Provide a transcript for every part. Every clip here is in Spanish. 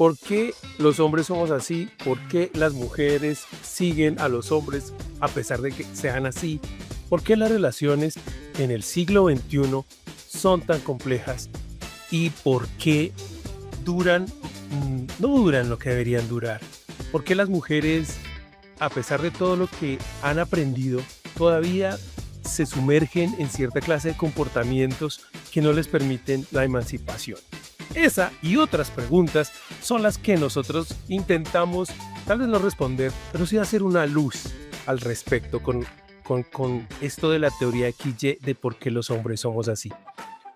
¿Por qué los hombres somos así? ¿Por qué las mujeres siguen a los hombres a pesar de que sean así? ¿Por qué las relaciones en el siglo XXI son tan complejas? ¿Y por qué duran, no duran lo que deberían durar? ¿Por qué las mujeres, a pesar de todo lo que han aprendido, todavía se sumergen en cierta clase de comportamientos que no les permiten la emancipación? Esa y otras preguntas son las que nosotros intentamos, tal vez no responder, pero sí hacer una luz al respecto con esto de la teoría XY de por qué los hombres somos así.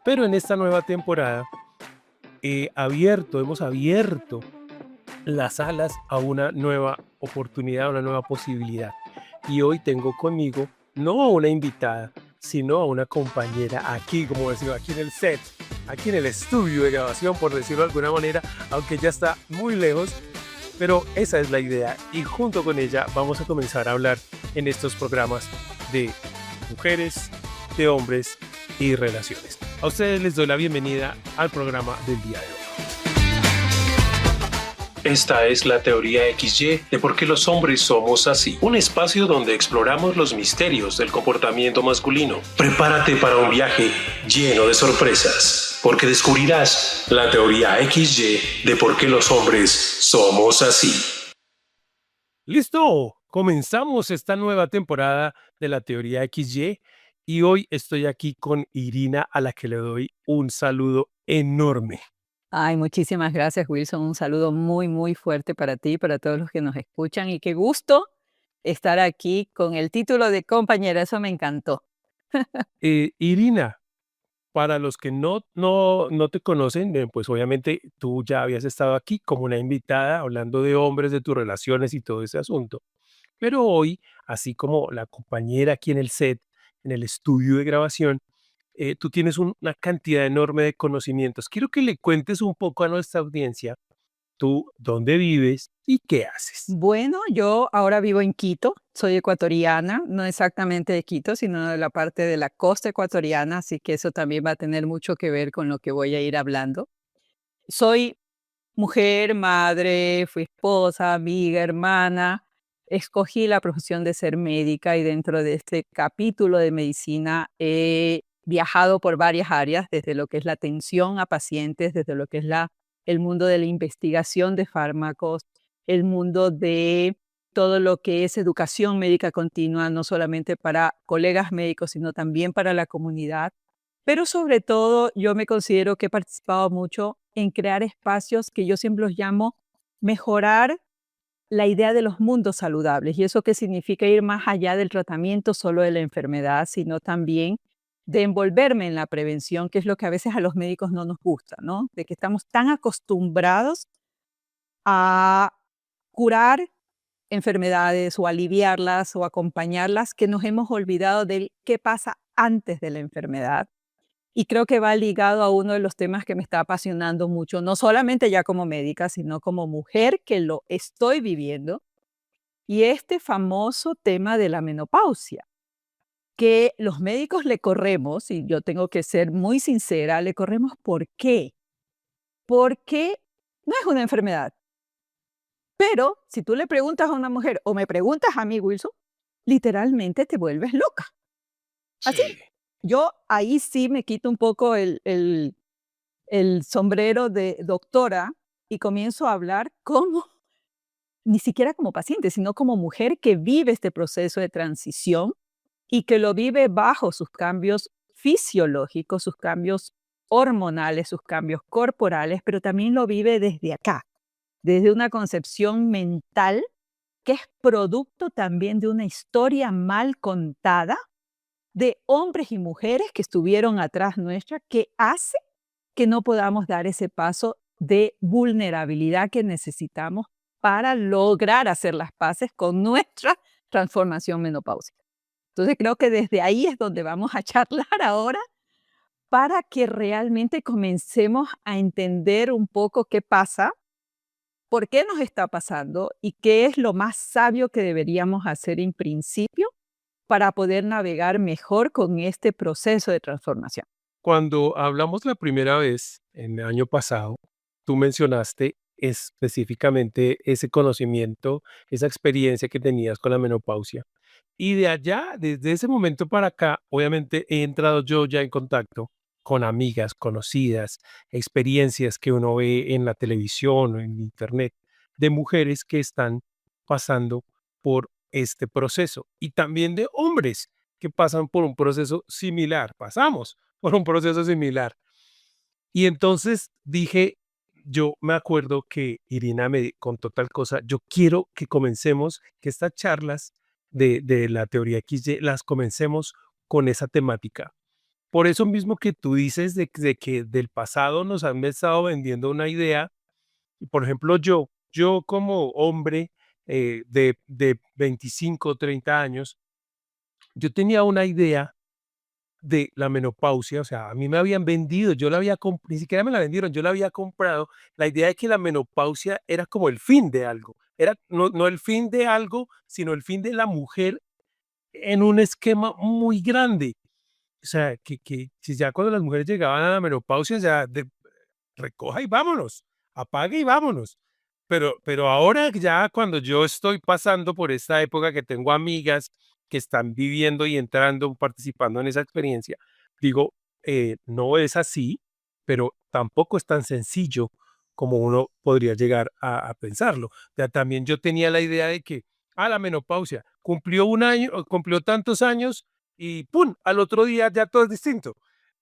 Pero en esta nueva temporada hemos abierto las alas a una nueva oportunidad, a una nueva posibilidad. Y hoy tengo conmigo no a una invitada, sino a una compañera aquí, como decimos, aquí en el set, aquí en el estudio de grabación, por decirlo de alguna manera, aunque ya está muy lejos, pero esa es la idea. Y junto con ella vamos a comenzar a hablar en estos programas de mujeres, de hombres y relaciones. A ustedes les doy la bienvenida al programa del día de hoy. Esta es la teoría XY de por qué los hombres somos así. Un espacio donde exploramos los misterios del comportamiento masculino. Prepárate para un viaje lleno de sorpresas, porque descubrirás la teoría XY de por qué los hombres somos así. ¡Listo! Comenzamos esta nueva temporada de la teoría XY y hoy estoy aquí con Irina, a la que le doy un saludo enorme. Ay, muchísimas gracias, Wilson. Un saludo muy, muy fuerte para ti y para todos los que nos escuchan. Y qué gusto estar aquí con el título de compañera. Eso me encantó. Irina, para los que no te conocen, pues obviamente tú ya habías estado aquí como una invitada hablando de hombres, de tus relaciones y todo ese asunto. Pero hoy, así como la compañera aquí en el set, en el estudio de grabación, tú tienes una cantidad enorme de conocimientos. Quiero que le cuentes un poco a nuestra audiencia, tú, dónde vives y qué haces. Bueno, yo ahora vivo en Quito. Soy ecuatoriana, no exactamente de Quito, sino de la parte de la costa ecuatoriana. Así que eso también va a tener mucho que ver con lo que voy a ir hablando. Soy mujer, madre, fui esposa, amiga, hermana. Escogí la profesión de ser médica y dentro de este capítulo de medicina he viajado por varias áreas, desde lo que es la atención a pacientes, desde lo que es el mundo de la investigación de fármacos, el mundo de todo lo que es educación médica continua, no solamente para colegas médicos, sino también para la comunidad. Pero sobre todo, yo me considero que he participado mucho en crear espacios que yo siempre los llamo mejorar la idea de los mundos saludables. ¿Y eso qué significa? Ir más allá del tratamiento solo de la enfermedad, sino también de envolverme en la prevención, que es lo que a veces a los médicos no nos gusta, ¿no? De que estamos tan acostumbrados a curar enfermedades o aliviarlas o acompañarlas que nos hemos olvidado del qué pasa antes de la enfermedad. Y creo que va ligado a uno de los temas que me está apasionando mucho, no solamente ya como médica, sino como mujer que lo estoy viviendo, y este famoso tema de la menopausia, que los médicos le corremos, y yo tengo que ser muy sincera, le corremos ¿por qué? Porque no es una enfermedad. Pero si tú le preguntas a una mujer o me preguntas a mí, Wilson, literalmente te vuelves loca. Así, Sí. yo ahí sí me quito un poco el sombrero de doctora y comienzo a hablar como, ni siquiera como paciente, sino como mujer que vive este proceso de transición y que lo vive bajo sus cambios fisiológicos, sus cambios hormonales, sus cambios corporales, pero también lo vive desde acá, desde una concepción mental que es producto también de una historia mal contada de hombres y mujeres que estuvieron atrás nuestra, que hace que no podamos dar ese paso de vulnerabilidad que necesitamos para lograr hacer las paces con nuestra transformación menopáusica. Entonces creo que desde ahí es donde vamos a charlar ahora para que realmente comencemos a entender un poco qué pasa, por qué nos está pasando y qué es lo más sabio que deberíamos hacer en principio para poder navegar mejor con este proceso de transformación. Cuando hablamos la primera vez, en el año pasado, tú mencionaste específicamente ese conocimiento, esa experiencia que tenías con la menopausia. Y de allá, desde ese momento para acá, obviamente he entrado yo ya en contacto con amigas, conocidas, experiencias que uno ve en la televisión o en internet de mujeres que están pasando por este proceso y también de hombres que pasan por un proceso similar, pasamos por un proceso similar. Y entonces dije, yo me acuerdo que Irina me contó tal cosa, yo quiero que comencemos, que estas charlas de la teoría XY las comencemos con esa temática. Por eso mismo que tú dices de que del pasado nos han estado vendiendo una idea, y por ejemplo yo como hombre de 25 o 30 años, yo tenía una idea de la menopausia, o sea, a mí me habían vendido, yo la había ni siquiera me la vendieron, yo la había comprado, la idea de que la menopausia era como el fin de algo, era no el fin de algo, sino el fin de la mujer en un esquema muy grande. O sea, que si ya cuando las mujeres llegaban a la menopausia, ya recoja y vámonos, apague y vámonos. Pero ahora ya cuando yo estoy pasando por esta época que tengo amigas que están viviendo y entrando, participando en esa experiencia, digo, no es así, pero tampoco es tan sencillo como uno podría llegar a pensarlo. Ya también yo tenía la idea de que, la menopausia, cumplió un año, o cumplió tantos años y ¡pum! Al otro día ya todo es distinto.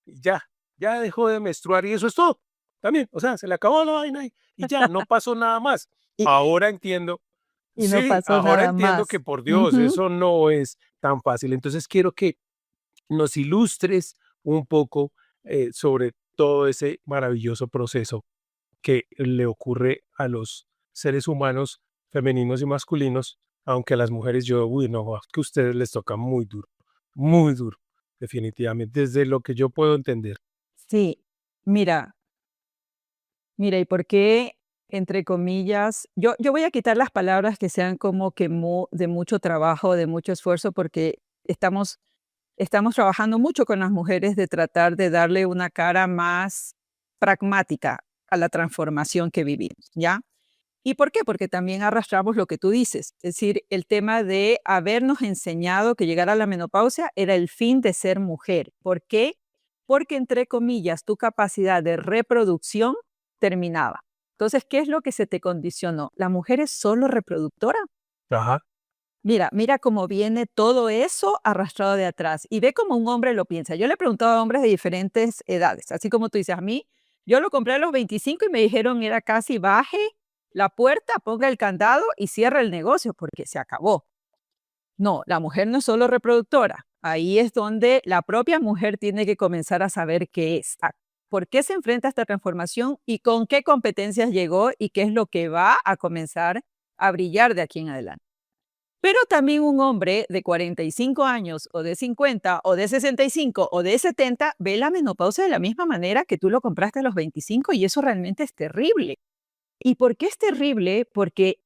Y ya dejó de menstruar y eso es todo. También, o sea, se le acabó la vaina y ya, no pasó nada más. Y, Ahora entiendo, y no sí, pasó ahora nada entiendo que más. por Dios, Ujú. eso no es tan fácil. Entonces quiero que nos ilustres un poco sobre todo ese maravilloso proceso que le ocurre a los seres humanos femeninos y masculinos, aunque a las mujeres yo, uy, no, es que a ustedes les toca muy duro, definitivamente, desde lo que yo puedo entender. Sí, mira, mira, ¿y por qué, entre comillas? Yo voy a quitar las palabras que sean como que de mucho trabajo, de mucho esfuerzo, porque estamos trabajando mucho con las mujeres de tratar de darle una cara más pragmática a la transformación que vivimos, ¿ya? ¿Y por qué? Porque también arrastramos lo que tú dices, es decir, el tema de habernos enseñado que llegar a la menopausia era el fin de ser mujer. ¿Por qué? Porque, entre comillas, tu capacidad de reproducción terminaba. Entonces, ¿qué es lo que se te condicionó? ¿La mujer es solo reproductora? Ajá, Mira cómo viene todo eso arrastrado de atrás y ve cómo un hombre lo piensa. Yo le he preguntado a hombres de diferentes edades, así como tú dices, a mí, yo lo compré a los 25 y me dijeron era casi baje la puerta, ponga el candado y cierra el negocio porque se acabó. No, la mujer no es solo reproductora. Ahí es donde la propia mujer tiene que comenzar a saber qué es, por qué se enfrenta a esta transformación y con qué competencias llegó y qué es lo que va a comenzar a brillar de aquí en adelante. Pero también un hombre de 45 años o de 50 o de 65 o de 70 ve la menopausia de la misma manera que tú lo compraste a los 25 y eso realmente es terrible. ¿Y por qué es terrible? Porque,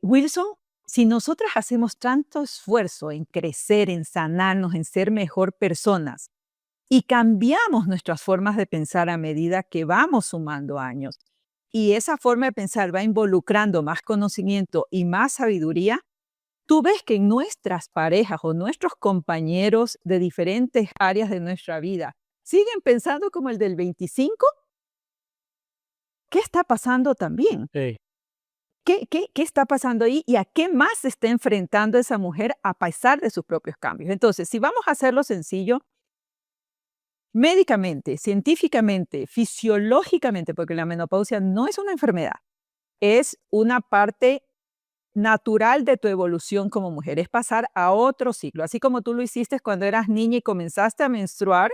Wilson, si nosotras hacemos tanto esfuerzo en crecer, en sanarnos, en ser mejor personas y cambiamos nuestras formas de pensar a medida que vamos sumando años y esa forma de pensar va involucrando más conocimiento y más sabiduría, tú ves que nuestras parejas o nuestros compañeros de diferentes áreas de nuestra vida siguen pensando como el del 25. ¿Qué está pasando también? sí, ¿Qué está pasando ahí y a qué más se está enfrentando esa mujer a pesar de sus propios cambios? Entonces, si vamos a hacerlo sencillo, médicamente, científicamente, fisiológicamente, porque la menopausia no es una enfermedad, es una parte natural de tu evolución como mujer, es pasar a otro ciclo, así como tú lo hiciste cuando eras niña y comenzaste a menstruar,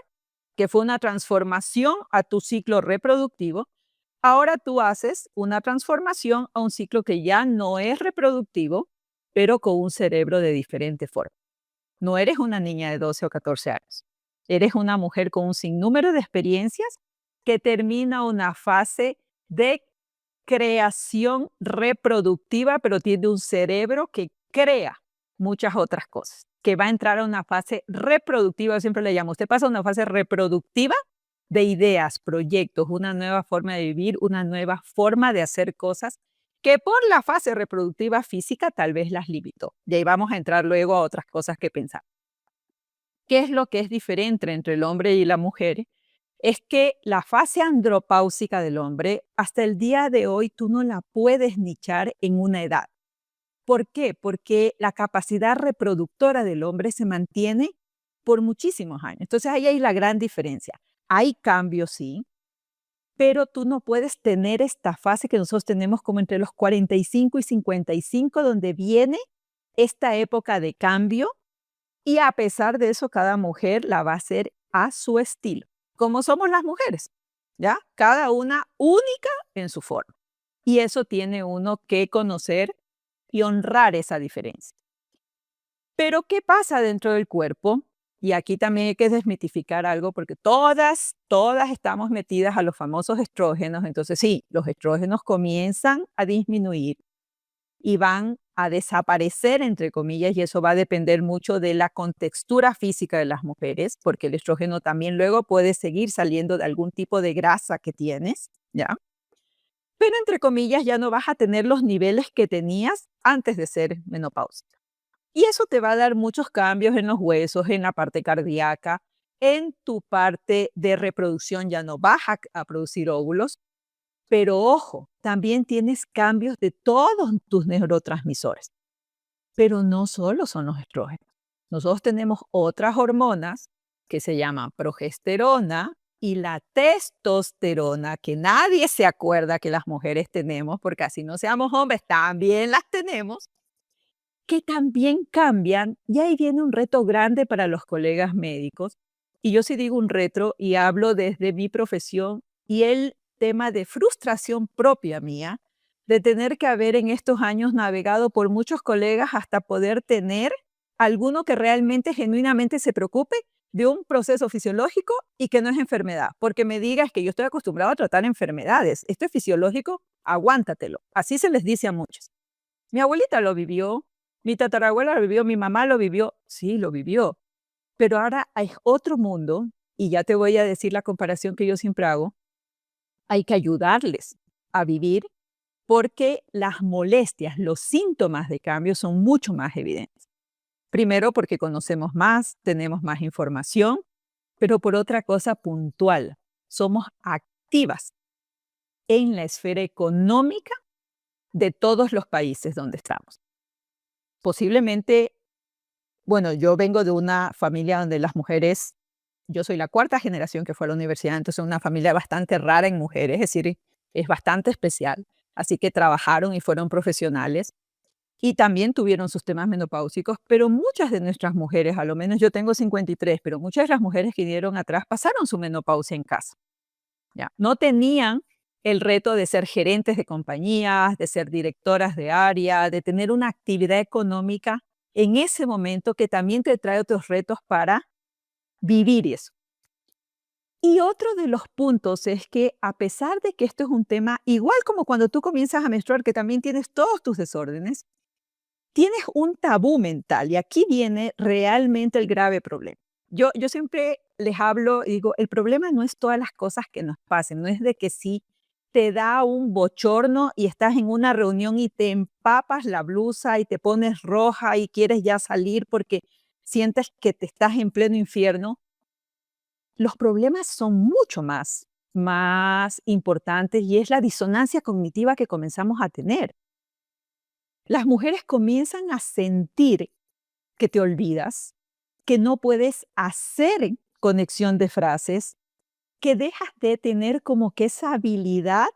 que fue una transformación a tu ciclo reproductivo. Ahora tú haces una transformación a un ciclo que ya no es reproductivo, pero con un cerebro de diferente forma. No eres una niña de 12 o 14 años. Eres una mujer con un sinnúmero de experiencias que termina una fase de creación reproductiva, pero tiene un cerebro que crea muchas otras cosas, que va a entrar a una fase reproductiva, yo siempre le llamo, usted pasa a una fase reproductiva de ideas, proyectos, una nueva forma de vivir, una nueva forma de hacer cosas que por la fase reproductiva física tal vez las limitó. Y ahí vamos a entrar luego a otras cosas que pensar. ¿Qué es lo que es diferente entre el hombre y la mujer? Es que la fase andropáusica del hombre, hasta el día de hoy, tú no la puedes nichar en una edad. ¿Por qué? Porque la capacidad reproductora del hombre se mantiene por muchísimos años. Entonces ahí hay la gran diferencia. Hay cambios, sí, pero tú no puedes tener esta fase que nosotros tenemos como entre los 45 y 55, donde viene esta época de cambio y a pesar de eso, cada mujer la va a hacer a su estilo, como somos las mujeres, ¿ya? Cada una única en su forma. Y eso tiene uno que conocer y honrar esa diferencia. Pero, ¿qué pasa dentro del cuerpo? Y aquí también hay que desmitificar algo porque todas estamos metidas a los famosos estrógenos. Entonces, sí, los estrógenos comienzan a disminuir y van a desaparecer, entre comillas, y eso va a depender mucho de la contextura física de las mujeres, porque el estrógeno también luego puede seguir saliendo de algún tipo de grasa que tienes, ¿ya? Pero, entre comillas, ya no vas a tener los niveles que tenías antes de ser menopáusica. Y eso te va a dar muchos cambios en los huesos, en la parte cardíaca, en tu parte de reproducción ya no vas a producir óvulos, pero ojo, también tienes cambios de todos tus neurotransmisores. Pero no solo son los estrógenos. Nosotros tenemos otras hormonas que se llaman progesterona y la testosterona, que nadie se acuerda que las mujeres tenemos, porque así no seamos hombres, también las tenemos, que también cambian, y ahí viene un reto grande para los colegas médicos. Y yo sí digo un reto y hablo desde mi profesión y el tema de frustración propia mía, de tener que haber en estos años navegado por muchos colegas hasta poder tener alguno que realmente, genuinamente se preocupe de un proceso fisiológico y que no es enfermedad. Porque me digas que yo estoy acostumbrado a tratar enfermedades, esto es fisiológico, aguántatelo. Así se les dice a muchos. Mi abuelita lo vivió, mi tatarabuela lo vivió, mi mamá lo vivió, sí, lo vivió. Pero ahora hay otro mundo, y ya te voy a decir la comparación que yo siempre hago, hay que ayudarles a vivir porque las molestias, los síntomas de cambio son mucho más evidentes. Primero porque conocemos más, tenemos más información, pero por otra cosa puntual, somos activas en la esfera económica de todos los países donde estamos. Posiblemente, bueno, yo vengo de una familia donde las mujeres, yo soy la cuarta generación que fue a la universidad, entonces una familia bastante rara en mujeres, es decir, es bastante especial. Así que trabajaron y fueron profesionales y también tuvieron sus temas menopáusicos, pero muchas de nuestras mujeres, a lo menos yo tengo 53, pero muchas de las mujeres que vinieron atrás pasaron su menopausia en casa. ¿Ya? No tenían el reto de ser gerentes de compañías, de ser directoras de área, de tener una actividad económica en ese momento que también te trae otros retos para vivir eso. Y otro de los puntos es que a pesar de que esto es un tema, igual como cuando tú comienzas a menstruar, que también tienes todos tus desórdenes, tienes un tabú mental y aquí viene realmente el grave problema. Yo siempre les hablo y digo, el problema no es todas las cosas que nos pasen, no es de que si te da un bochorno y estás en una reunión y te empapas la blusa y te pones roja y quieres ya salir porque sientes que te estás en pleno infierno. Los problemas son mucho más importantes y es la disonancia cognitiva que comenzamos a tener. Las mujeres comienzan a sentir que te olvidas, que no puedes hacer conexión de frases, que dejas de tener como que esa habilidad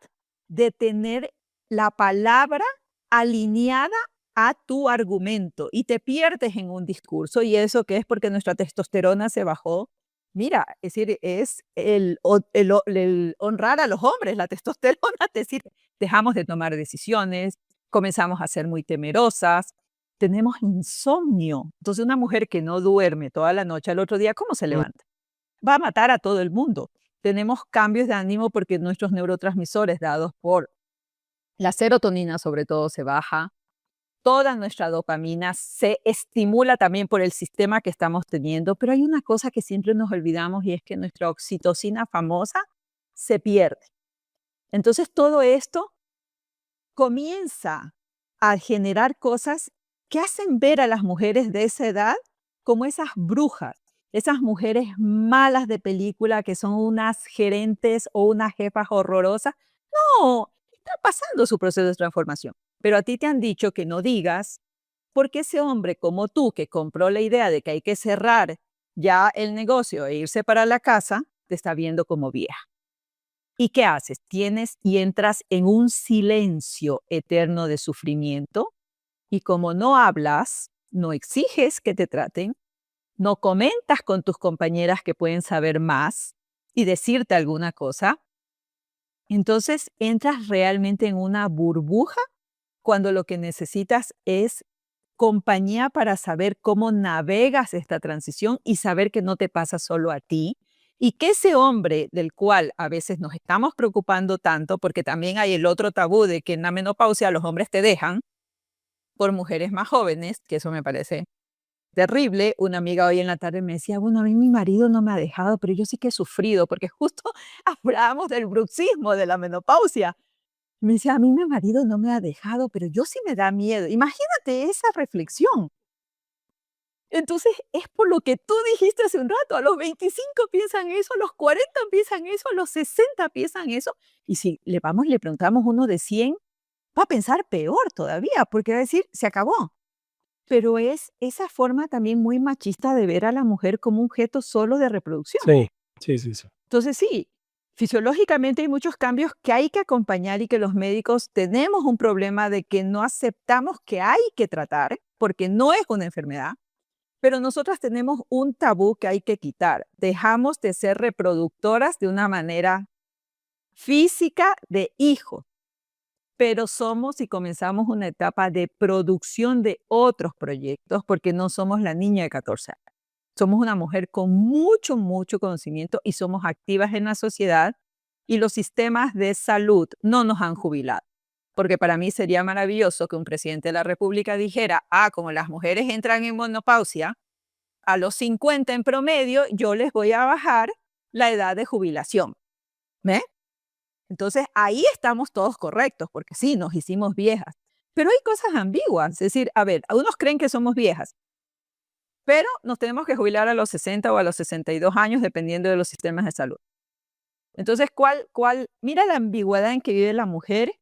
de tener la palabra alineada a tu argumento y te pierdes en un discurso. ¿Y eso qué es? Porque nuestra testosterona se bajó. Mira, es decir, es el honrar a los hombres, la testosterona, es decir, dejamos de tomar decisiones, comenzamos a ser muy temerosas, tenemos insomnio. Entonces, una mujer que no duerme toda la noche, al otro día, ¿cómo se levanta? Va a matar a todo el mundo. Tenemos cambios de ánimo porque nuestros neurotransmisores dados por la serotonina, sobre todo, se baja. Toda nuestra dopamina se estimula también por el sistema que estamos teniendo, pero hay una cosa que siempre nos olvidamos y es que nuestra oxitocina famosa se pierde. Entonces todo esto comienza a generar cosas que hacen ver a las mujeres de esa edad como esas brujas, esas mujeres malas de película que son unas gerentes o unas jefas horrorosas. No, está pasando su proceso de transformación. Pero a ti te han dicho que no digas, porque ese hombre como tú que compró la idea de que hay que cerrar ya el negocio e irse para la casa, te está viendo como vieja. ¿Y qué haces? Tienes y entras en un silencio eterno de sufrimiento y como no hablas, no exiges que te traten, no comentas con tus compañeras que pueden saber más y decirte alguna cosa, entonces entras realmente en una burbuja cuando lo que necesitas es compañía para saber cómo navegas esta transición y saber que no te pasa solo a ti y que ese hombre del cual a veces nos estamos preocupando tanto, porque también hay el otro tabú de que en la menopausia los hombres te dejan por mujeres más jóvenes, que eso me parece terrible. Una amiga hoy en la tarde me decía, bueno, a mí mi marido no me ha dejado, pero yo sí que he sufrido, porque justo hablábamos del bruxismo, de la menopausia. Me decía, a mí mi marido no me ha dejado, pero yo sí me da miedo. Imagínate esa reflexión. Entonces, es por lo que tú dijiste hace un rato, a los 25 piensan eso, a los 40 piensan eso, a los 60 piensan eso. Y si le preguntamos uno de 100 va a pensar peor todavía, porque va a decir, se acabó. Pero es esa forma también muy machista de ver a la mujer como un objeto solo de reproducción. Sí, sí, sí, sí. Entonces, sí, fisiológicamente hay muchos cambios que hay que acompañar y que los médicos tenemos un problema de que no aceptamos que hay que tratar, porque no es una enfermedad, pero nosotras tenemos un tabú que hay que quitar. Dejamos de ser reproductoras de una manera física de hijos, pero somos y comenzamos una etapa de producción de otros proyectos porque no somos la niña de 14 años. Somos una mujer con mucho, mucho conocimiento y somos activas en la sociedad y los sistemas de salud no nos han jubilado. Porque para mí sería maravilloso que un presidente de la República dijera, como las mujeres entran en menopausia, a los 50 en promedio, yo les voy a bajar la edad de jubilación. ¿Ve? Entonces, ahí estamos todos correctos, porque sí, nos hicimos viejas. Pero hay cosas ambiguas. Es decir, a ver, algunos creen que somos viejas, pero nos tenemos que jubilar a los 60 o a los 62 años, dependiendo de los sistemas de salud. Entonces, mira la ambigüedad en que vive la mujer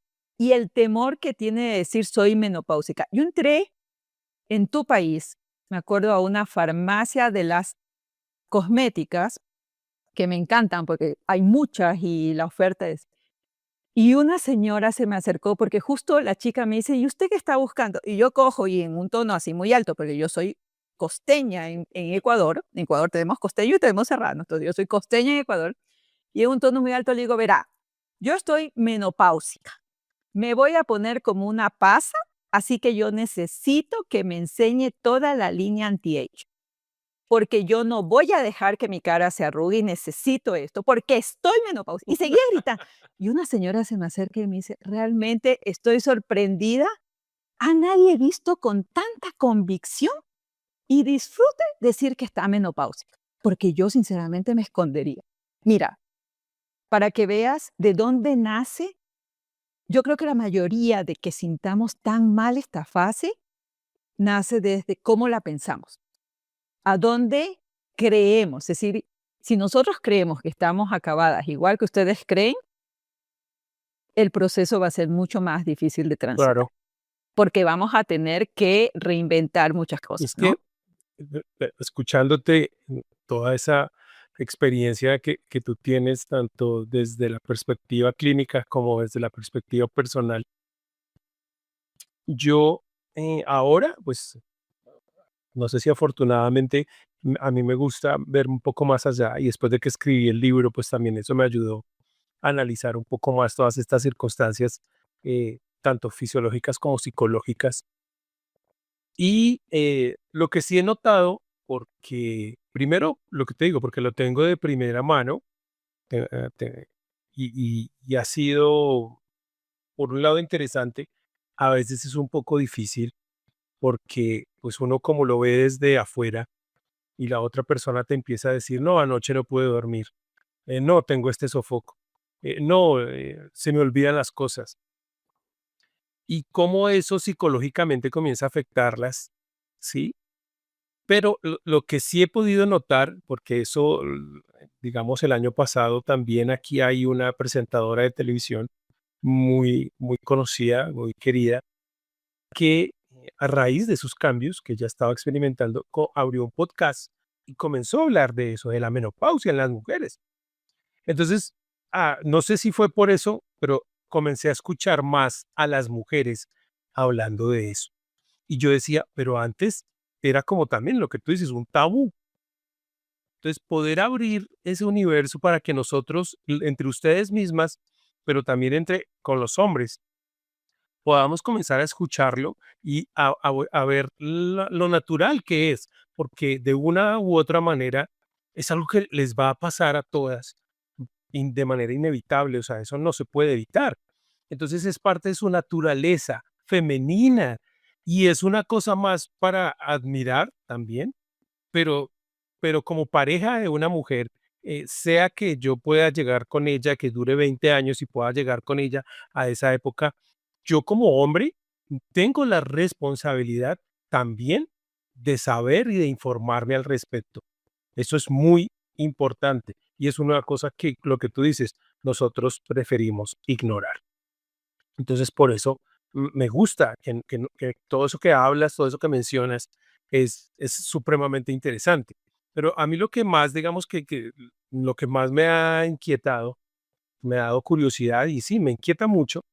y el temor que tiene de decir soy menopáusica. Yo entré en tu país, me acuerdo, a una farmacia de las cosméticas que me encantan porque hay muchas y la oferta es. Y una señora se me acercó porque justo la chica me dice, ¿y usted qué está buscando? Y yo cojo y en un tono así muy alto, porque yo soy costeña en Ecuador. En Ecuador tenemos costeño y tenemos serrano. Entonces yo soy costeña en Ecuador. Y en un tono muy alto le digo, verá, yo estoy menopáusica. Me voy a poner como una pasa, así que yo necesito que me enseñe toda la línea anti-age porque yo no voy a dejar que mi cara se arrugue y necesito esto, porque estoy menopáusica. Y seguía gritando. Y una señora se me acerca y me dice, realmente estoy sorprendida. A nadie he visto con tanta convicción y disfrute decir que está menopáusica, porque yo sinceramente me escondería. Mira, para que veas de dónde nace, yo creo que la mayoría de que sintamos tan mal esta fase nace desde cómo la pensamos. A dónde creemos. Es decir, si nosotros creemos que estamos acabadas igual que ustedes creen, el proceso va a ser mucho más difícil de transitar, Claro. porque vamos a tener que reinventar muchas Y cosas, es que ¿no? escuchándote, toda esa experiencia que tú tienes, tanto desde la perspectiva clínica como desde la perspectiva personal, yo ahora, pues no sé si afortunadamente a mí me gusta ver un poco más allá y después de que escribí el libro, pues también eso me ayudó a analizar un poco más todas estas circunstancias, tanto fisiológicas como psicológicas. Y lo que sí he notado, porque primero lo que te digo, porque lo tengo de primera mano, y ha sido, por un lado, interesante, a veces es un poco difícil porque pues uno como lo ve desde afuera y la otra persona te empieza a decir, no, anoche no pude dormir, no, tengo este sofoco, no, se me olvidan las cosas. Y cómo eso psicológicamente comienza a afectarlas, ¿sí? Pero lo que sí he podido notar, porque eso, digamos, el año pasado también aquí hay una presentadora de televisión muy conocida, muy querida, que a raíz de sus cambios que ya estaba experimentando, abrió un podcast y comenzó a hablar de eso, de la menopausia en las mujeres. Entonces, no sé si fue por eso, pero comencé a escuchar más a las mujeres hablando de eso. Y yo decía, pero antes era como también lo que tú dices, un tabú. Entonces, poder abrir ese universo para que nosotros, entre ustedes mismas, pero también entre con los hombres, podamos comenzar a escucharlo y a ver lo natural que es, porque de una u otra manera es algo que les va a pasar a todas de manera inevitable, o sea, eso no se puede evitar. Entonces es parte de su naturaleza femenina y es una cosa más para admirar también, pero como pareja de una mujer, sea que yo pueda llegar con ella, que dure 20 años y pueda llegar con ella a esa época, yo como hombre tengo la responsabilidad también de saber y de informarme al respecto. Eso es muy importante y es una cosa que lo que tú dices, nosotros preferimos ignorar. Entonces, por eso me gusta que todo eso que hablas, todo eso que mencionas es supremamente interesante. Pero a mí lo que más, digamos que lo que más me ha inquietado, me ha dado curiosidad y sí, me inquieta mucho,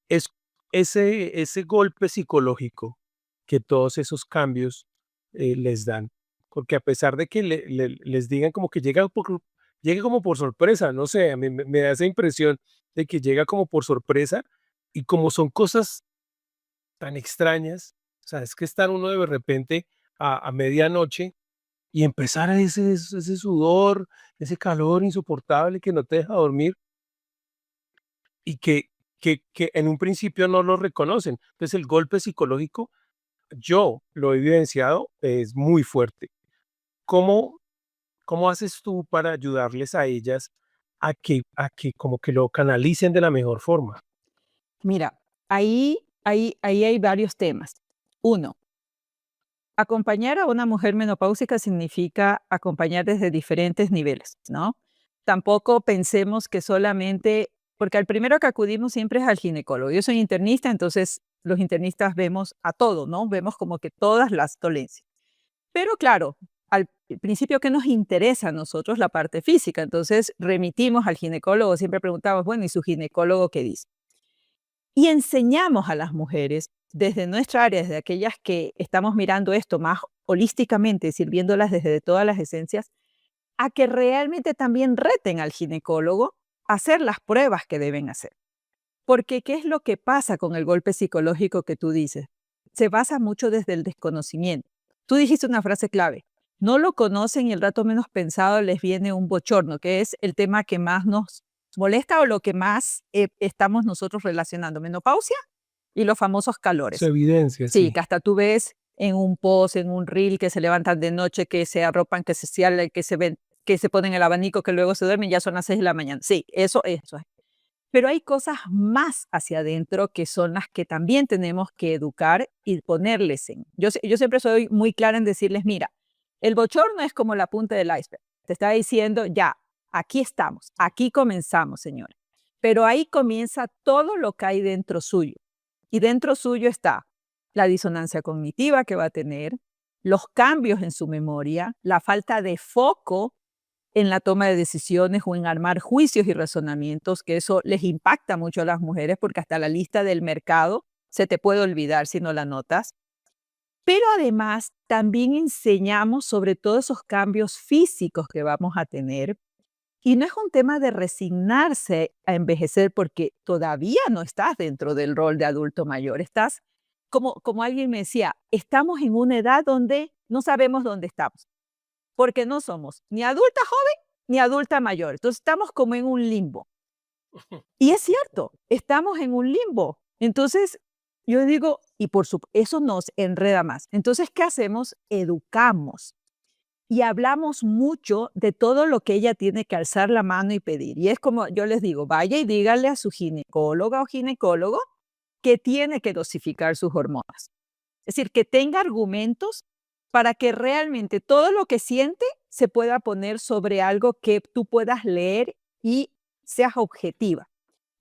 es ese golpe psicológico que todos esos cambios les dan. Porque a pesar de que les digan como que llega como por sorpresa, no sé, a mí me da esa impresión de que llega como por sorpresa y como son cosas tan extrañas, o sea, es que estar uno de repente a medianoche y empezar a ese sudor, ese calor insoportable que no te deja dormir y que en un principio no lo reconocen. Entonces el golpe psicológico, yo lo he evidenciado, es muy fuerte. ¿Cómo, cómo haces tú para ayudarles a ellas a que como que lo canalicen de la mejor forma? Mira, ahí hay varios temas. Uno, acompañar a una mujer menopáusica significa acompañar desde diferentes niveles, ¿no? Tampoco pensemos que solamente, porque al primero que acudimos siempre es al ginecólogo. Yo soy internista, entonces los internistas vemos a todo, ¿no? Vemos como que todas las dolencias. Pero claro, al principio que nos interesa a nosotros la parte física, entonces remitimos al ginecólogo, siempre preguntamos, bueno, ¿y su ginecólogo qué dice? Y enseñamos a las mujeres desde nuestra área, desde aquellas que estamos mirando esto más holísticamente, sirviéndolas desde todas las esencias, a que realmente también reten al ginecólogo a hacer las pruebas que deben hacer. Porque, ¿qué es lo que pasa con el golpe psicológico que tú dices? Se basa mucho desde el desconocimiento. Tú dijiste una frase clave. No lo conocen y el rato menos pensado les viene un bochorno, que es el tema que más nos molesta o lo que más estamos nosotros relacionando. Menopausia y los famosos Se calores. evidencia, Sí, sí. que hasta tú ves en un post, en un reel, que se levantan de noche, que se arropan, que se cialan, que se ven, que se ponen el abanico, que luego se duermen, ya son las 6 de la mañana. Sí, eso es. Pero hay cosas más hacia adentro que son las que también tenemos que educar y ponerles en. Yo siempre soy muy clara en decirles, mira, el bochorno es como la punta del iceberg. Te está diciendo, ya, aquí estamos, aquí comenzamos, señora. Pero ahí comienza todo lo que hay dentro suyo. Y dentro suyo está la disonancia cognitiva que va a tener, los cambios en su memoria, la falta de foco en la toma de decisiones o en armar juicios y razonamientos, que eso les impacta mucho a las mujeres porque hasta la lista del mercado se te puede olvidar si no la notas. Pero además también enseñamos sobre todos esos cambios físicos que vamos a tener. Y no es un tema de resignarse a envejecer porque todavía no estás dentro del rol de adulto mayor. Estás, como alguien me decía, estamos en una edad donde no sabemos dónde estamos porque no somos ni adulta joven ni adulta mayor. Entonces estamos como en un limbo. Y es cierto, estamos en un limbo. Entonces yo digo, Y eso nos enreda más. Entonces, ¿qué hacemos? Educamos y hablamos mucho de todo lo que ella tiene que alzar la mano y pedir. Y es como yo les digo, vaya y dígale a su ginecóloga o ginecólogo que tiene que dosificar sus hormonas. Es decir, que tenga argumentos para que realmente todo lo que siente se pueda poner sobre algo que tú puedas leer y seas objetiva.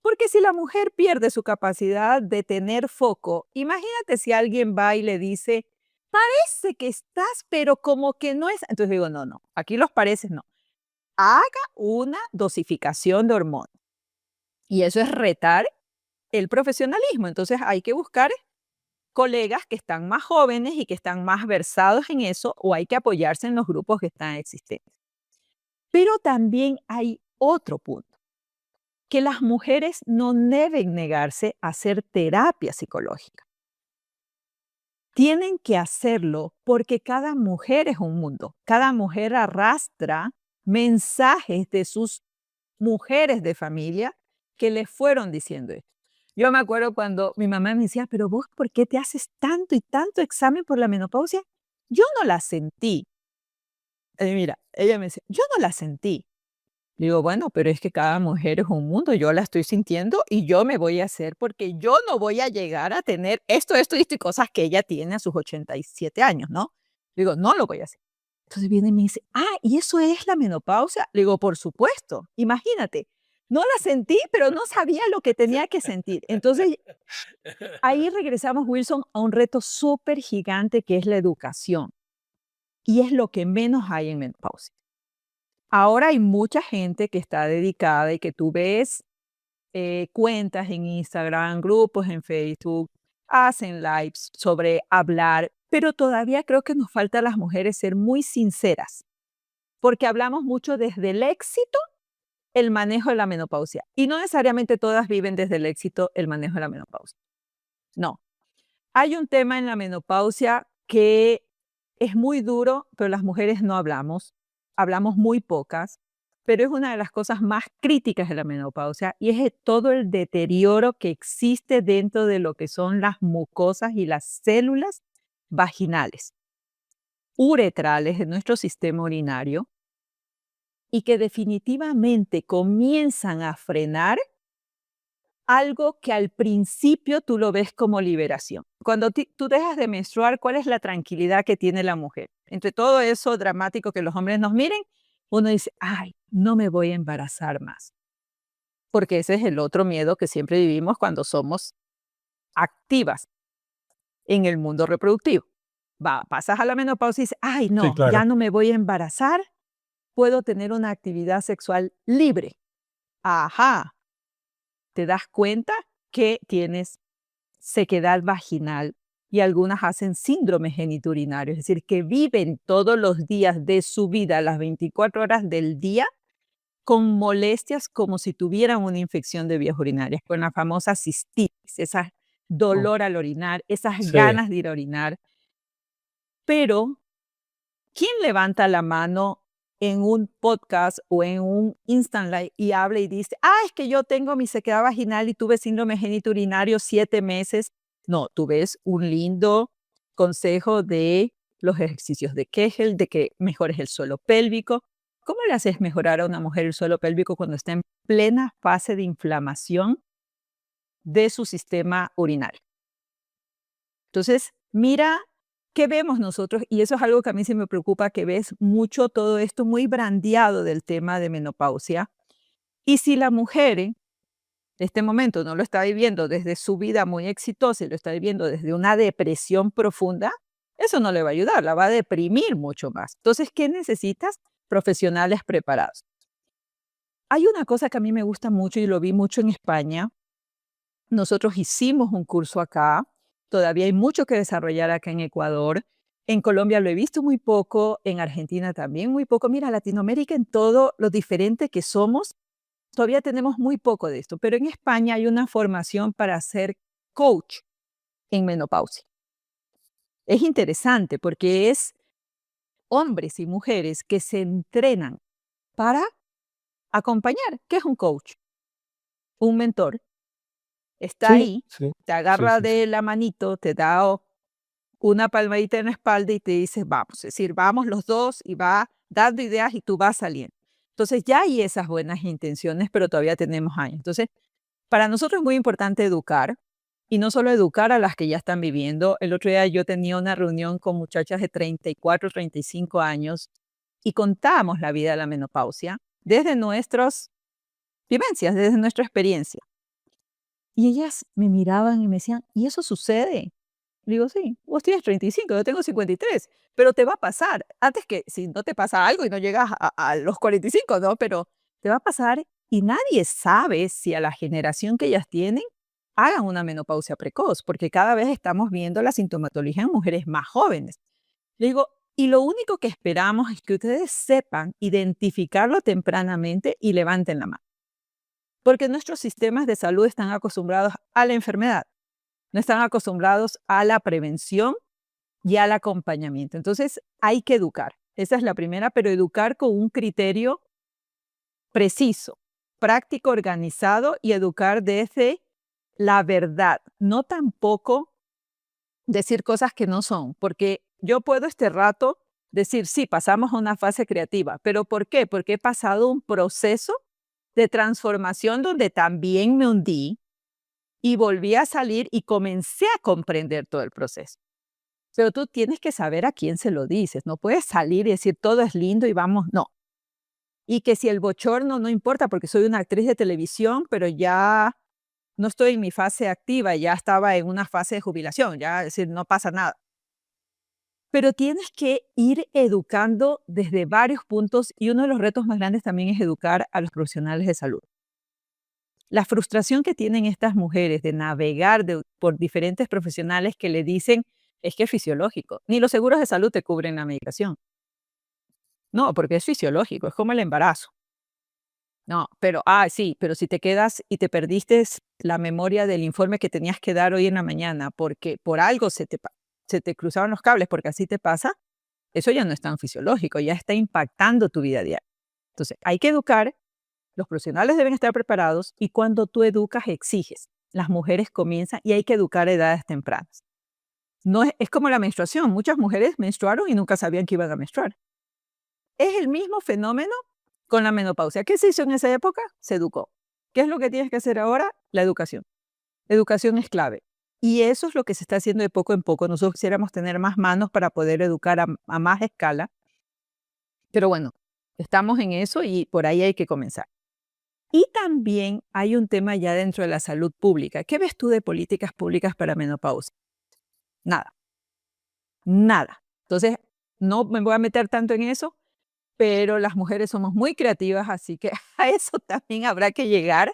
Porque si la mujer pierde su capacidad de tener foco, imagínate si alguien va y le dice, parece que estás, pero como que no es. Entonces digo, no, no, aquí los pareces no. Haga una dosificación de hormonas. Y eso es retar el profesionalismo. Entonces hay que buscar colegas que están más jóvenes y que están más versados en eso, o hay que apoyarse en los grupos que están existentes. Pero también hay otro punto, que las mujeres no deben negarse a hacer terapia psicológica. Tienen que hacerlo porque cada mujer es un mundo. Cada mujer arrastra mensajes de sus mujeres de familia que le fueron diciendo esto. Yo me acuerdo cuando mi mamá me decía, pero vos, ¿por qué te haces tanto y tanto examen por la menopausia? Yo no la sentí. Mira, ella me decía, yo no la sentí. Digo, bueno, pero es que cada mujer es un mundo, yo la estoy sintiendo y yo me voy a hacer porque yo no voy a llegar a tener esto y cosas que ella tiene a sus 87 años, ¿no? Digo, no lo voy a hacer. Entonces viene y me dice, ¿y eso es la menopausia? Le digo, por supuesto, imagínate, no la sentí, pero no sabía lo que tenía que sentir. Entonces ahí regresamos, Wilson, a un reto súper gigante que es la educación y es lo que menos hay en menopausia. Ahora hay mucha gente que está dedicada y que tú ves cuentas en Instagram, grupos en Facebook, hacen lives sobre hablar, pero todavía creo que nos falta a las mujeres ser muy sinceras, porque hablamos mucho desde el éxito, el manejo de la menopausia, y no necesariamente todas viven desde el éxito el manejo de la menopausia. No, hay un tema en la menopausia que es muy duro, pero las mujeres no hablamos, hablamos muy pocas, pero es una de las cosas más críticas de la menopausia y es todo el deterioro que existe dentro de lo que son las mucosas y las células vaginales, uretrales de nuestro sistema urinario y que definitivamente comienzan a frenar algo que al principio tú lo ves como liberación. Cuando tú dejas de menstruar, ¿cuál es la tranquilidad que tiene la mujer? Entre todo eso dramático que los hombres nos miren, uno dice, ay, no me voy a embarazar más. Porque ese es el otro miedo que siempre vivimos cuando somos activas en el mundo reproductivo. Pasas a la menopausia y dices, ay, Sí, no, ya claro. no me voy a embarazar, puedo tener una actividad sexual libre. Ajá, te das cuenta que tienes sequedad vaginal y algunas hacen síndrome genitourinario, es decir, que viven todos los días de su vida, las 24 horas del día, con molestias como si tuvieran una infección de vías urinarias, con la famosa cistitis, ese Oh, dolor al orinar, esas sí, ganas de ir a orinar. Pero, ¿quién levanta la mano en un podcast o en un Instant Live y habla y dice, es que yo tengo mi sequedad vaginal y tuve síndrome genitourinario 7 meses? No, tú ves un lindo consejo de los ejercicios de Kegel, de que mejores el suelo pélvico. ¿Cómo le haces mejorar a una mujer el suelo pélvico cuando está en plena fase de inflamación de su sistema urinario? Entonces, mira qué vemos nosotros, y eso es algo que a mí sí me preocupa, que ves mucho todo esto muy brandeado del tema de menopausia. Y si la mujer en este momento no lo está viviendo desde su vida muy exitosa y lo está viviendo desde una depresión profunda, eso no le va a ayudar, la va a deprimir mucho más. Entonces, ¿qué necesitas? Profesionales preparados. Hay una cosa que a mí me gusta mucho y lo vi mucho en España. Nosotros hicimos un curso acá, todavía hay mucho que desarrollar acá en Ecuador. En Colombia lo he visto muy poco, en Argentina también muy poco. Mira, Latinoamérica en todo lo diferente que somos, todavía tenemos muy poco de esto, pero en España hay una formación para ser coach en menopausia. Es interesante porque es hombres y mujeres que se entrenan para acompañar. ¿Qué es un coach? Un mentor está Sí, ahí, sí, te sí, agarra sí, sí. de la manito, te da una palmadita en la espalda y te dice, vamos, es decir, vamos los dos y va dando ideas y tú vas saliendo. Entonces ya hay esas buenas intenciones, pero todavía tenemos años. Entonces, para nosotros es muy importante educar y no solo educar a las que ya están viviendo. El otro día yo tenía una reunión con muchachas de 34, 35 años y contábamos la vida de la menopausia desde nuestras vivencias, desde nuestra experiencia. Y ellas me miraban y me decían, ¿y eso sucede? Le digo, sí, vos tienes 35, yo tengo 53, pero te va a pasar. Antes que si no te pasa algo y no llegas a los 45, ¿no? Pero te va a pasar y nadie sabe si a la generación que ellas tienen hagan una menopausia precoz, porque cada vez estamos viendo la sintomatología en mujeres más jóvenes. Le digo, y lo único que esperamos es que ustedes sepan identificarlo tempranamente y levanten la mano, porque nuestros sistemas de salud están acostumbrados a la enfermedad, no están acostumbrados a la prevención y al acompañamiento. Entonces, hay que educar. Esa es la primera, pero educar con un criterio preciso, práctico, organizado y educar desde la verdad. No tampoco decir cosas que no son, porque yo puedo este rato decir, sí, pasamos a una fase creativa, pero ¿por qué? Porque he pasado un proceso de transformación donde también me hundí y volví a salir y comencé a comprender todo el proceso. Pero tú tienes que saber a quién se lo dices. No puedes salir y decir todo es lindo y vamos, no. Y que si el bochorno no importa porque soy una actriz de televisión, pero ya no estoy en mi fase activa, ya estaba en una fase de jubilación, ya es decir, no pasa nada. Pero tienes que ir educando desde varios puntos y uno de los retos más grandes también es educar a los profesionales de salud. La frustración que tienen estas mujeres de navegar por diferentes profesionales que le dicen es que es fisiológico. Ni los seguros de salud te cubren la medicación. No, porque es fisiológico, es como el embarazo. No, pero, sí, pero si te quedas y te perdiste la memoria del informe que tenías que dar hoy en la mañana porque por algo se te cruzaron los cables porque así te pasa, eso ya no es tan fisiológico, ya está impactando tu vida diaria. Entonces, hay que educar, los profesionales deben estar preparados y cuando tú educas, exiges. Las mujeres comienzan y hay que educar a edades tempranas. No es como la menstruación. Muchas mujeres menstruaron y nunca sabían que iban a menstruar. Es el mismo fenómeno con la menopausia. ¿Qué se hizo en esa época? Se educó. ¿Qué es lo que tienes que hacer ahora? La educación. Educación es clave. Y eso es lo que se está haciendo de poco en poco. Nosotros quisiéramos tener más manos para poder educar a más escala. Pero bueno, estamos en eso y por ahí hay que comenzar. Y también hay un tema ya dentro de la salud pública. ¿Qué ves tú de políticas públicas para menopausia? Nada, nada. Entonces, no me voy a meter tanto en eso, pero las mujeres somos muy creativas, así que a eso también habrá que llegar,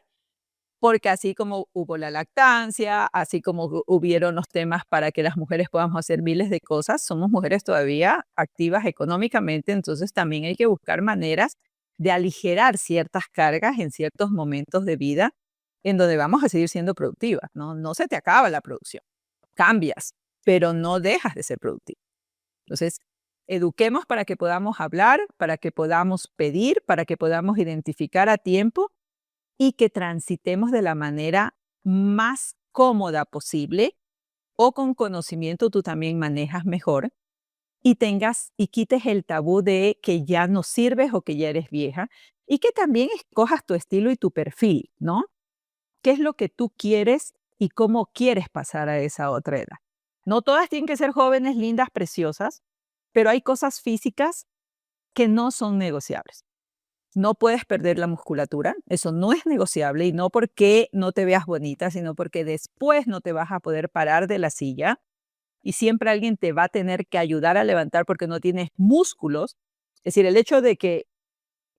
porque así como hubo la lactancia, así como hubieron los temas para que las mujeres podamos hacer miles de cosas, somos mujeres todavía activas económicamente, entonces también hay que buscar maneras de aligerar ciertas cargas en ciertos momentos de vida en donde vamos a seguir siendo productivas, ¿no? No se te acaba la producción, cambias, pero no dejas de ser productiva. Entonces, eduquemos para que podamos hablar, para que podamos pedir, para que podamos identificar a tiempo y que transitemos de la manera más cómoda posible o con conocimiento tú también manejas mejor y tengas y quites el tabú de que ya no sirves o que ya eres vieja y que también escojas tu estilo y tu perfil, ¿no? ¿Qué es lo que tú quieres y cómo quieres pasar a esa otra edad? No todas tienen que ser jóvenes, lindas, preciosas, pero hay cosas físicas que no son negociables. No puedes perder la musculatura, eso no es negociable y no porque no te veas bonita, sino porque después no te vas a poder parar de la silla y siempre alguien te va a tener que ayudar a levantar porque no tienes músculos. Es decir, el hecho de que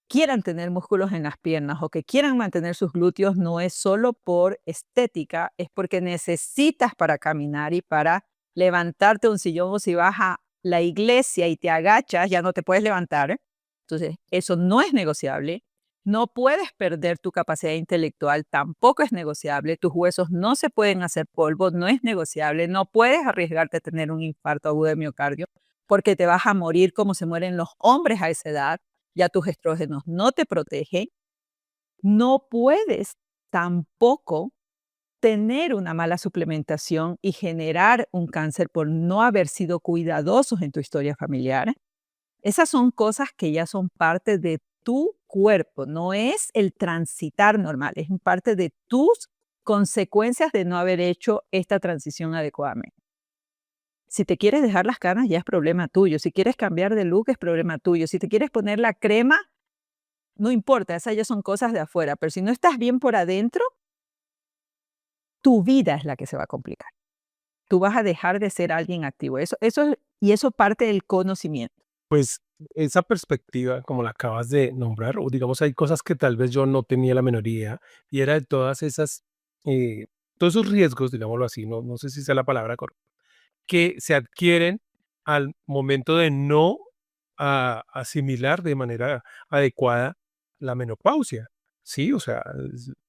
quieran tener músculos en las piernas o que quieran mantener sus glúteos no es solo por estética, es porque necesitas para caminar y para levantarte un sillón o si vas a la iglesia y te agachas, ya no te puedes levantar. Entonces, eso no es negociable. No puedes perder tu capacidad intelectual, tampoco es negociable. Tus huesos no se pueden hacer polvo, no es negociable. No puedes arriesgarte a tener un infarto agudo de miocardio porque te vas a morir como se mueren los hombres a esa edad. Ya tus estrógenos no te protegen. No puedes tampoco tener una mala suplementación y generar un cáncer por no haber sido cuidadosos en tu historia familiar. Esas son cosas que ya son parte de tu cuerpo, no es el transitar normal, es parte de tus consecuencias de no haber hecho esta transición adecuadamente. Si te quieres dejar las canas, ya es problema tuyo. Si quieres cambiar de look, es problema tuyo. Si te quieres poner la crema, no importa, esas ya son cosas de afuera. Pero si no estás bien por adentro, tu vida es la que se va a complicar. Tú vas a dejar de ser alguien activo. Y eso parte del conocimiento. Pues esa perspectiva, como la acabas de nombrar, o digamos, hay cosas que tal vez yo no tenía la menor idea, y era de todas esas, eh, todos esos riesgos, digámoslo así, no sé si sea la palabra correcta, que se adquieren al momento de no asimilar de manera adecuada la menopausia. Sí, o sea,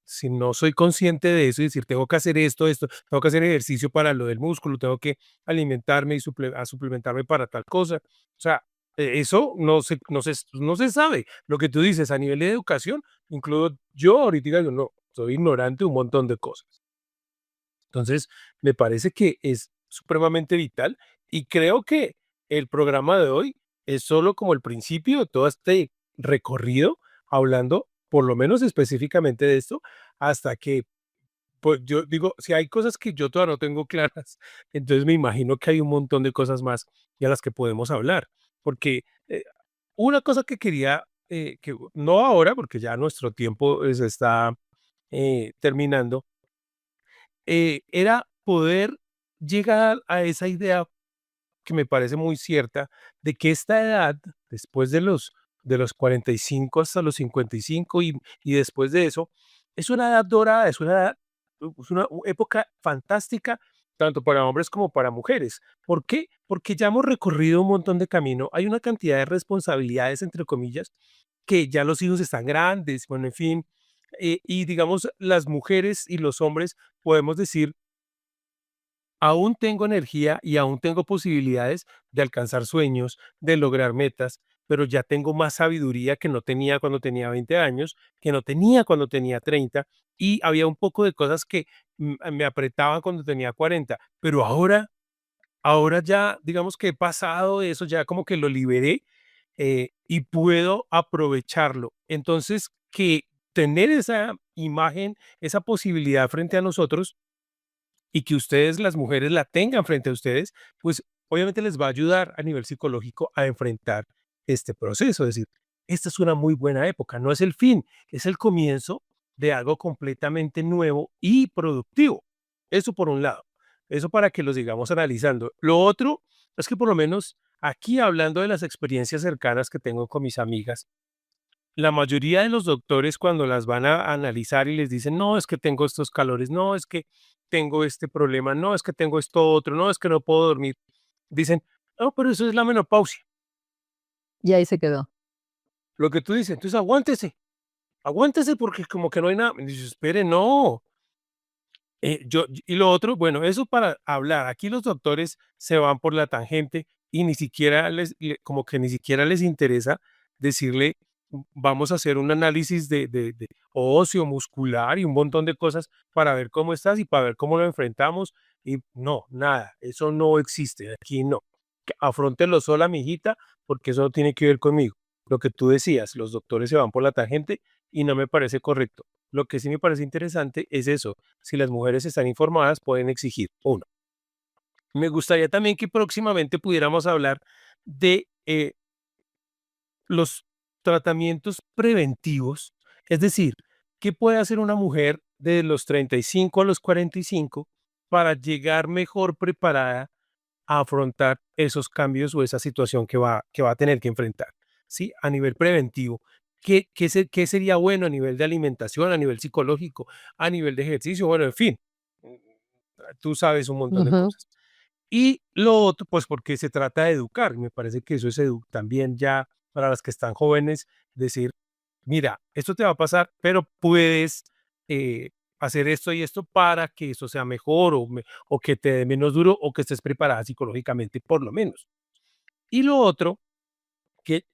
si no soy consciente de eso y decir, tengo que hacer esto, tengo que hacer ejercicio para lo del músculo, tengo que alimentarme y suplementarme para tal cosa. O sea, eso no se sabe. Lo que tú dices a nivel de educación, incluso yo ahorita digo, no, soy ignorante de un montón de cosas. Entonces, me parece que es supremamente vital y creo que el programa de hoy es solo como el principio de todo este recorrido, hablando por lo menos específicamente de esto, hasta que, pues yo digo, si hay cosas que yo todavía no tengo claras, entonces me imagino que hay un montón de cosas más de las que podemos hablar, porque una cosa que quería, que no ahora, porque ya nuestro tiempo se está terminando, era poder llegar a esa idea que me parece muy cierta de que esta edad, después de los 45 hasta los 55 y después de eso, es una edad dorada, es una época fantástica tanto para hombres como para mujeres. ¿Por qué? Porque ya hemos recorrido un montón de camino, hay una cantidad de responsabilidades, entre comillas, que ya los hijos están grandes, bueno, en fin, y digamos, las mujeres y los hombres podemos decir, aún tengo energía y aún tengo posibilidades de alcanzar sueños, de lograr metas, pero ya tengo más sabiduría que no tenía cuando tenía 20 años, que no tenía cuando tenía 30, y había un poco de cosas que me apretaban cuando tenía 40, pero ahora ya, digamos que he pasado eso, ya como que lo liberé, y puedo aprovecharlo. Entonces, que tener esa imagen, esa posibilidad frente a nosotros y que ustedes, las mujeres, la tengan frente a ustedes, pues obviamente les va a ayudar a nivel psicológico a enfrentar este proceso. Es decir, esta es una muy buena época, no es el fin, es el comienzo de algo completamente nuevo y productivo. Eso por un lado, eso para que lo sigamos analizando. Lo otro es que por lo menos aquí hablando de las experiencias cercanas que tengo con mis amigas, la mayoría de los doctores cuando las van a analizar y les dicen, no, es que tengo estos calores, no, es que tengo este problema, no, es que tengo esto otro, no, es que no puedo dormir. Dicen, no, pero eso es la menopausia, Y ahí se quedó. lo que tú dices. Entonces aguántese, aguántese porque como que no hay nada. Y dices, espere, no. Y lo otro, bueno, eso para hablar. Aquí los doctores se van por la tangente y ni siquiera como que ni siquiera les interesa decirle, vamos a hacer un análisis de óseo, muscular y un montón de cosas para ver cómo estás y para ver cómo lo enfrentamos. Y no, nada, eso no existe, aquí no. Afróntelo sola, mijita, porque eso no tiene que ver conmigo. Lo que tú decías, los doctores se van por la tangente y no me parece correcto. Lo que sí me parece interesante es eso, si las mujeres están informadas, pueden exigir. Uno, me gustaría también que próximamente pudiéramos hablar de los tratamientos preventivos, es decir, ¿qué puede hacer una mujer de los 35 a los 45 para llegar mejor preparada a afrontar esos cambios o esa situación que va a tener que enfrentar? ¿Sí? A nivel preventivo, ¿qué sería bueno a nivel de alimentación, a nivel psicológico, a nivel de ejercicio? Bueno, en fin, mm, tú sabes un montón de Ujú. cosas. Y lo otro, pues porque se trata de educar, y me parece que eso es también ya para las que están jóvenes, decir, mira, esto te va a pasar, pero puedes eh, hacer esto y esto para que eso sea mejor o que te dé menos duro o que estés preparada psicológicamente, por lo menos. Y lo otro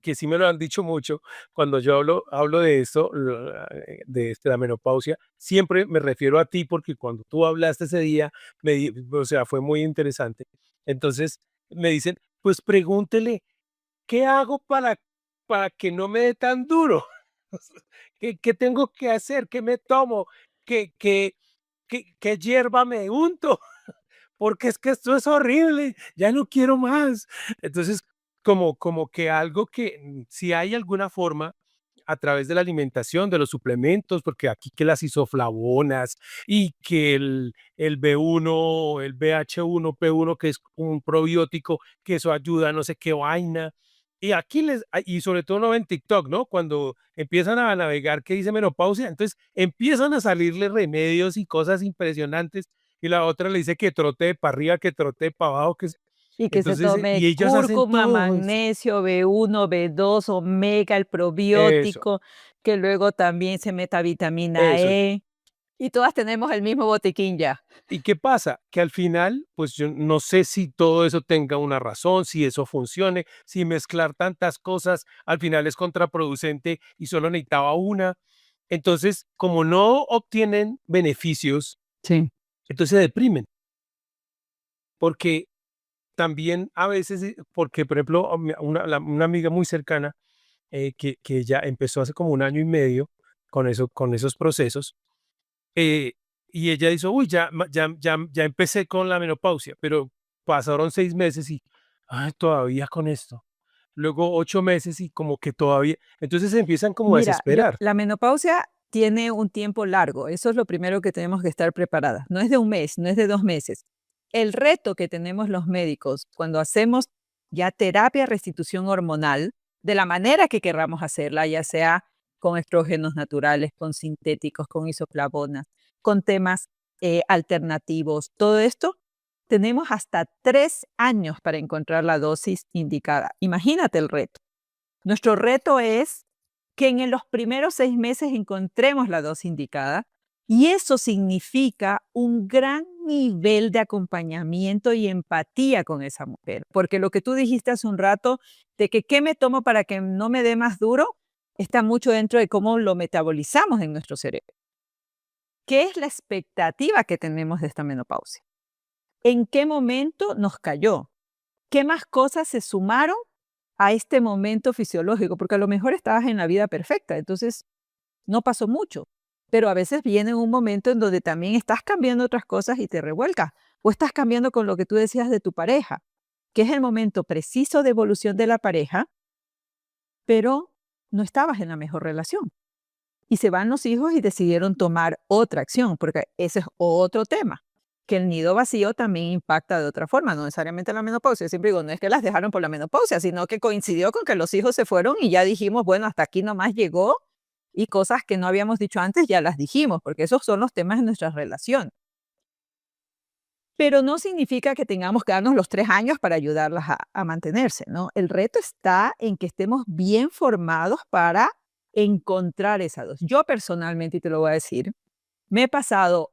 que sí me lo han dicho mucho, cuando yo hablo de esto, la menopausia, siempre me refiero a ti, porque cuando tú hablaste ese día, o sea, fue muy interesante. Entonces, me dicen, pues pregúntele, ¿qué hago para que no me dé tan duro? ¿Qué tengo que hacer? ¿Qué me tomo? ¿Qué hierba me unto? Porque es que esto es horrible, ya no quiero más. Entonces, como que algo que si hay alguna forma a través de la alimentación, de los suplementos, porque aquí que las isoflavonas y que el B1, el BH1, P1, que es un probiótico, que eso ayuda, no sé qué vaina. Y aquí y sobre todo no en TikTok, ¿no? Cuando empiezan a navegar que dice menopausia, entonces empiezan a salirle remedios y cosas impresionantes y la otra le dice que trote para arriba, que trote para abajo, Y que se entonces, tome y ellos hacen cúrcuma, todo eso. magnesio, B1, B2, omega, el Eso, probiótico, que luego también se meta vitamina eso. E. Y todas tenemos el mismo botiquín ya. ¿Y qué pasa? Que al final, pues yo no sé si todo eso tenga una razón, si eso funcione, si mezclar tantas cosas al final es contraproducente y solo necesitaba una. Entonces, como no obtienen beneficios, Sí. entonces se deprimen, porque también a veces, porque por ejemplo, una amiga muy cercana que ya empezó hace como un año y medio con eso, con esos procesos, eh, y ella dijo, uy, ya empecé con la menopausia, pero pasaron 6 meses y, ay, todavía con esto. Luego 8 meses y como que todavía, entonces se empiezan como a Mira, desesperar. la menopausia tiene un tiempo largo, eso es lo primero que tenemos que estar preparadas. No es de un mes, no es de 2 meses. El reto que tenemos los médicos cuando hacemos ya terapia restitución hormonal, de la manera que querramos hacerla, ya sea con estrógenos naturales, con sintéticos, con isoflavonas, con temas alternativos, todo esto, tenemos hasta 3 años para encontrar la dosis indicada. Imagínate el reto. Nuestro reto es que en los primeros 6 meses encontremos la dosis indicada y eso significa un gran nivel de acompañamiento y empatía con esa mujer. Porque lo que tú dijiste hace un rato de que qué me tomo para que no me dé más duro, está mucho dentro de cómo lo metabolizamos en nuestro cerebro. ¿Qué es la expectativa que tenemos de esta menopausia? ¿En qué momento nos cayó? ¿Qué más cosas se sumaron a este momento fisiológico? Porque a lo mejor estabas en la vida perfecta, entonces no pasó mucho, pero a veces viene un momento en donde también estás cambiando otras cosas y te revuelcas, o estás cambiando con lo que tú decías de tu pareja, que es el momento preciso de evolución de la pareja, pero no estabas en la mejor relación. Y se van los hijos y decidieron tomar otra acción, porque ese es otro tema, que el nido vacío también impacta de otra forma, no necesariamente la menopausia. Siempre digo, no es que las dejaron por la menopausia, sino que coincidió con que los hijos se fueron y ya dijimos, bueno, hasta aquí nomás llegó y cosas que no habíamos dicho antes ya las dijimos, porque esos son los temas de nuestra relación. Pero no significa que tengamos que darnos los 3 años para ayudarlas a mantenerse, ¿no? El reto está en que estemos bien formados para encontrar esa dosis. Yo personalmente, y te lo voy a decir, me he pasado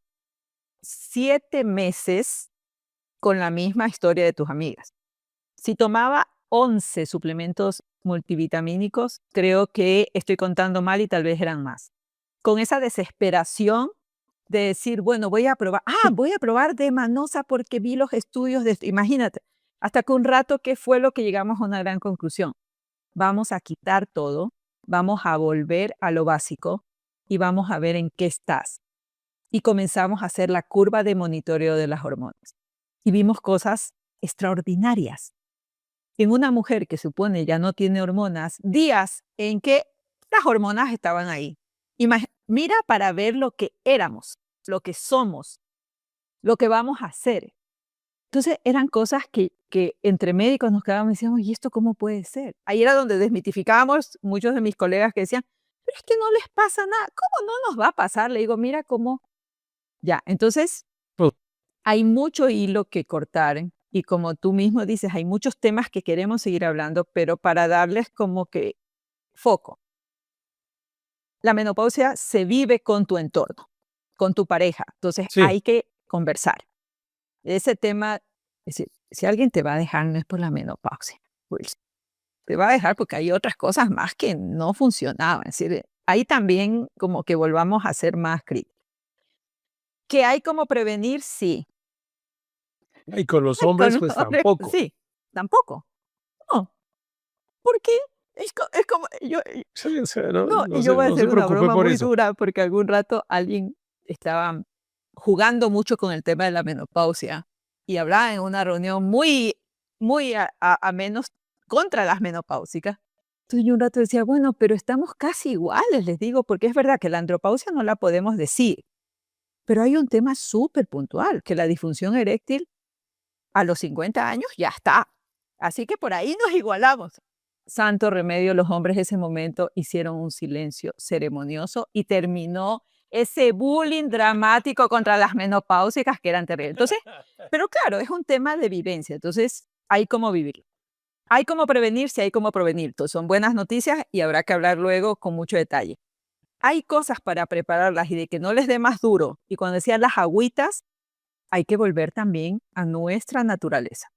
7 meses con la misma historia de tus amigas. Si tomaba 11 suplementos multivitamínicos, creo que estoy contando mal y tal vez eran más. Con esa desesperación de decir, bueno, voy a probar de Manosa porque vi los estudios de esto. Imagínate, hasta que un rato, ¿qué fue lo que llegamos a una gran conclusión? Vamos a quitar todo, vamos a volver a lo básico y vamos a ver en qué estás. Y comenzamos a hacer la curva de monitoreo de las hormonas. Y vimos cosas extraordinarias. En una mujer que supone ya no tiene hormonas, días en que las hormonas estaban ahí. Mira para ver lo que éramos, lo que somos, lo que vamos a hacer. Entonces eran cosas que entre médicos nos quedábamos y decíamos, ¿y esto cómo puede ser? Ahí era donde desmitificábamos muchos de mis colegas que decían, pero es que no les pasa nada. ¿Cómo no nos va a pasar? Le digo, mira cómo. Ya, entonces Pues, hay mucho hilo que cortar y como tú mismo dices, hay muchos temas que queremos seguir hablando, pero para darles como que foco. La menopausia se vive con tu entorno, con tu pareja. Entonces sí, hay que conversar. Ese tema, es decir, si alguien te va a dejar no es por la menopausia. Pues, te va a dejar porque hay otras cosas más que no funcionaban. Es decir, ahí también como que volvamos a ser más críticos. ¿Que hay como prevenir? Sí. Y con los Con hombres, los pues hombres, tampoco. sí, tampoco. No, porque es como, Sí, o sea, no, no, no y yo se, voy a no se hacer una preocupe broma por muy eso. dura porque algún rato alguien estaba jugando mucho con el tema de la menopausia y hablaba en una reunión muy a menos contra las menopáusicas. Entonces yo un rato decía, bueno, pero estamos casi iguales, les digo, porque es verdad que la andropausia no la podemos decir, pero hay un tema súper puntual, que la disfunción eréctil a los 50 años ya está. Así que por ahí nos igualamos. Santo remedio, los hombres de ese momento hicieron un silencio ceremonioso y terminó ese bullying dramático contra las menopáusicas que eran terribles. Entonces, pero claro, es un tema de vivencia, entonces hay cómo vivirlo. Hay cómo prevenir, sí hay cómo prevenir. Entonces, son buenas noticias y habrá que hablar luego con mucho detalle. Hay cosas para prepararlas y de que no les dé más duro. Y cuando decía las agüitas, hay que volver también a nuestra naturaleza.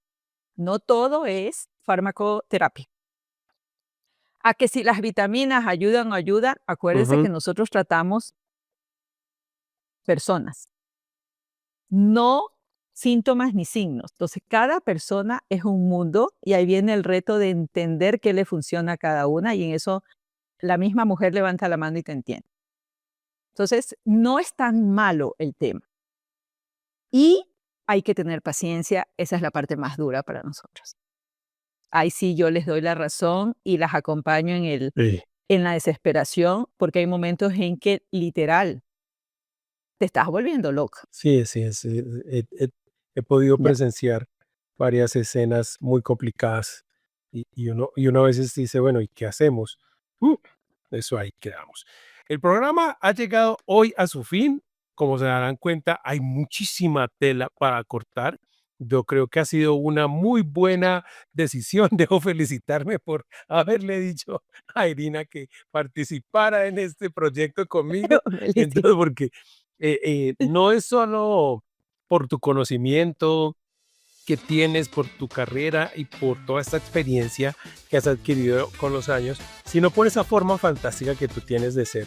No todo es farmacoterapia. A que si las vitaminas ayudan o ayudan, acuérdense Ujú. que nosotros tratamos personas, no síntomas ni signos. Entonces, cada persona es un mundo y ahí viene el reto de entender qué le funciona a cada una y en eso la misma mujer levanta la mano y te entiende. Entonces, no es tan malo el tema. Y hay que tener paciencia, esa es la parte más dura para nosotros. Ahí sí yo les doy la razón y las acompaño Sí, en la desesperación, porque hay momentos en que literal te estás volviendo loca. sí, sí, he podido Ya. presenciar varias escenas muy complicadas y uno a veces dice, bueno, ¿y qué hacemos? Uh, Eso ahí quedamos. El programa ha llegado hoy a su fin. Como se darán cuenta, hay muchísima tela para cortar. Yo creo que ha sido una muy buena decisión. Debo felicitarme por haberle dicho a Irina que participara en este proyecto conmigo. Felici- Entonces, porque no es solo por tu conocimiento que tienes, por tu carrera y por toda esta experiencia que has adquirido con los años, sino por esa forma fantástica que tú tienes de ser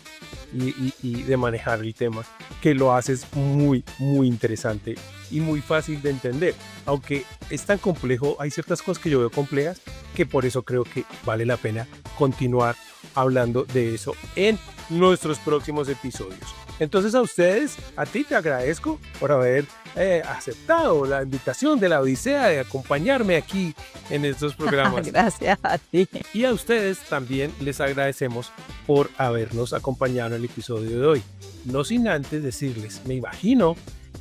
y de manejar el tema, que lo haces muy, muy interesante y muy fácil de entender. Aunque es tan complejo, hay ciertas cosas que yo veo complejas que por eso creo que vale la pena continuar hablando de eso en nuestros próximos episodios. Entonces a ustedes, a ti te agradezco por haber aceptado la invitación de la Odisea de acompañarme aquí en estos programas. Gracias a ti. Y a ustedes también les agradecemos por habernos acompañado en el episodio de hoy. No sin antes decirles, me imagino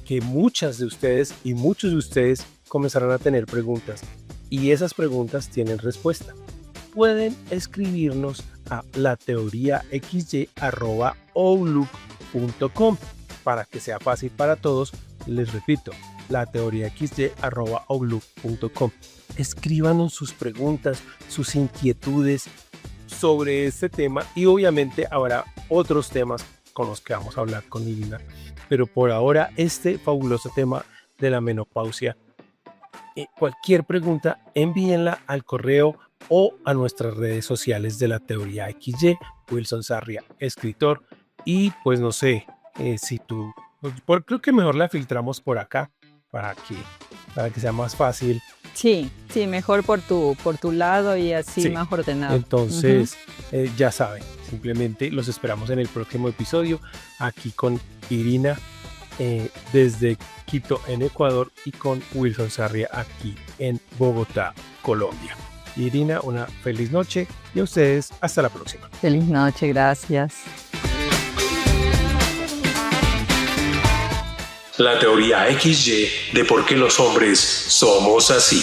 que muchas de ustedes y muchos de ustedes comenzarán a tener preguntas y esas preguntas tienen respuesta. Pueden escribirnos a lateoriaxy@outlook.com para que sea fácil para todos. Les repito, lateoriaxy@outlook.com. Escríbanos sus preguntas, sus inquietudes sobre este tema y obviamente habrá otros temas con los que vamos a hablar con Irina. Pero por ahora este fabuloso tema de la menopausia. Cualquier pregunta envíenla al correo o a nuestras redes sociales de la Teoría XY, Wilson Sarria, escritor. Y pues no sé, si tú, creo que mejor la filtramos por acá para que sea más fácil. Sí, sí, mejor por tu lado y así Sí. más ordenado. Entonces, ya saben, simplemente los esperamos en el próximo episodio aquí con Irina desde Quito en Ecuador y con Wilson Sarria aquí en Bogotá, Colombia. Irina, una feliz noche y a ustedes hasta la próxima. Feliz noche, gracias. La teoría XY de por qué los hombres somos así.